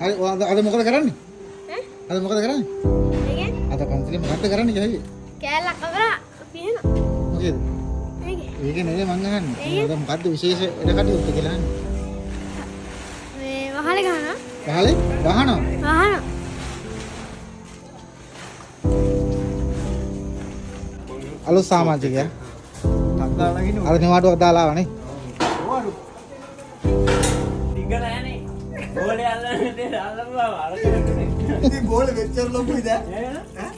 හරි අද මොකද කරන්නේ? අද මොකද කරන්නේ? අද පන්සලේ මොකක්ද කරන්නේ කියලා? කෑල්ලක් අකරා පියනවා. මොකේද? ඒක නෙවෙයි මං අහන්නේ. අද මොකද්ද විශේෂ වැඩ කටයුත්ත කියලා අහන්නේ. මේ වහලේ ගහනවා. වහලේ? වහනවා. වහනවා. අලුත් සමාජිකයා. අර නිවාඩුවක් දාලා ආවනේ. නිවාඩු. දිගලෑනේ. බෝලේ අල්ලන්නේ අල්ලපුවා අර කරන්නේ. ඉතින් බෝලේ වෙච්චර ලොකුයිද? ඈ?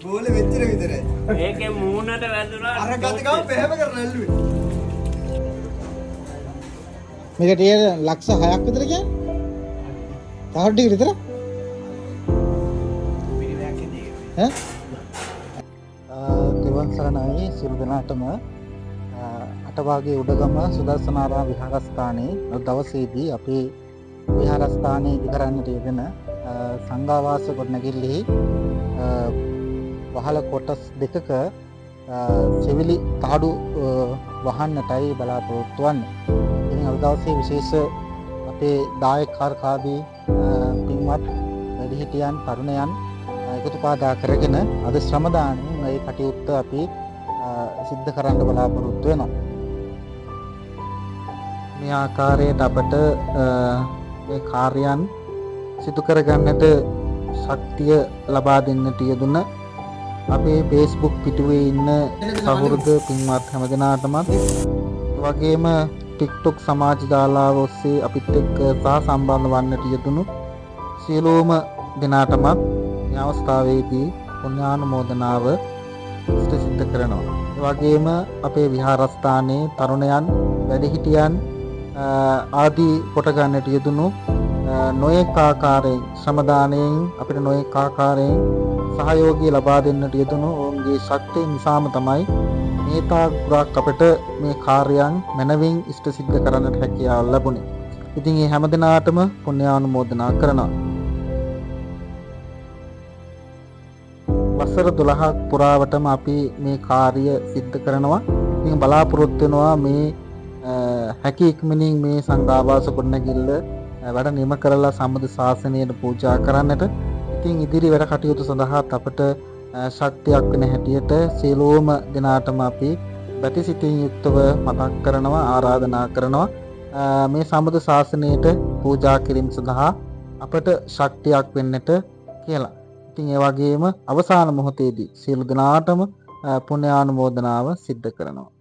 බෝලේ වෙච්චර විතරයි. ඒකේ මූණට වැදුනා. අර ගත ගම පෙහෙම කරලා ඇල්ලුවේ. මේකට ලක්ෂ 6ක් විතර කියන්නේ. තව ටික විතර? ඈ? තෙරුවන් සරණයි සියලු දෙනාටම. අටවාගේ උඩගම සුදර්ශනාරාම විහාරස්ථානයේ දවසේදී අපේ විහාරස්ථානයේ ඉදරන්නට යෙදෙන සංඝාවාස ගොඩනැගිල්ලෙහි වහල කොටස් දෙකක සෙවිලි තහඩු වහන්නටයි බලාපොරොත්තු වෙන්නේ. ඉතින් අද දවසේ විශේෂ අපේ දායකකාරකාදී පින්වත් වැඩිහිටියන් තරුණයන් එකතු පාදා කරගෙන අද ශ්‍රම දානයෙන් මේ කටයුත්ත අපි සිද්ධ කරන්න බලාපොරොත්තු වෙනවා. මේ ආකාරයට අපට මේ කාර්යයන් සිදු කරගන්නට ශක්තිය ලබා දෙන්නට යෙදුන අපේ Facebook පිටුවේ ඉන්න සහෘද පින්වත් හැමදෙනාටමත් වගේම TikTok සමාජ ජාලාව ඔස්සේ අපිත් එක්ක සම්බන්ධ වන්නට යෙදුණු සියලුම දෙනාටමත් මේ අවස්ථාවේදී පුණ්‍යානුමෝදනාව සිද්ධ කරනවා. ඒ වගේම අපේ විහාරස්ථානයේ තරුණයන් වැඩිහිටියන් ආදී කොට ගන්නට යෙදුණු නොයෙක් ආකාරයෙන් ශ්‍රම දානයෙන් අපිට නොයෙක් ආකාරයෙන් සහයෝගය ලබා දෙන්නට යෙදුණු ඔවුන්ගේ ශක්තිය නිසාම තමයි මේ තාක් ගුණක් අපිට මේ කාර්යයන් මනවින් ඉෂ්ට සිද්ධ කරන්නට හැකියාව ලැබුණේ. ඉතින් මේ හැමදෙනාටම පුණ්‍යානුමෝදනා කරනවා. වසර 12ක් පුරාවටම අපි මේ කාර්ය සිද්ධ කරනවා. ඉතින් බලාපොරොත්තු වෙනවා මේ හැකි ඉක්මනින් මේ සංඝාවාස ගොඩනැගිල්ල වැඩ නිම කරලා සම්බුදු ශාසනයට පූජා කරන්නට. ඉතින් ඉදිරි වැඩ කටයුතු සඳහා අපට ශක්තියක් වෙන හැටියට සියලුම දෙනාටම අපි ප්‍රතිසිතින් යුක්තව මතක් කරනවා ආරාධනා කරනවා මේ සම්බුදු ශාසනයට පූජා කිරීම සඳහා අපට ශක්තියක් වෙන්නට කියලා. ඉතින් ඒ වගේම අවසාන මොහොතේදී සියලු දෙනාටම පුණ්‍යානුමෝදනාව සිද්ධ කරනවා.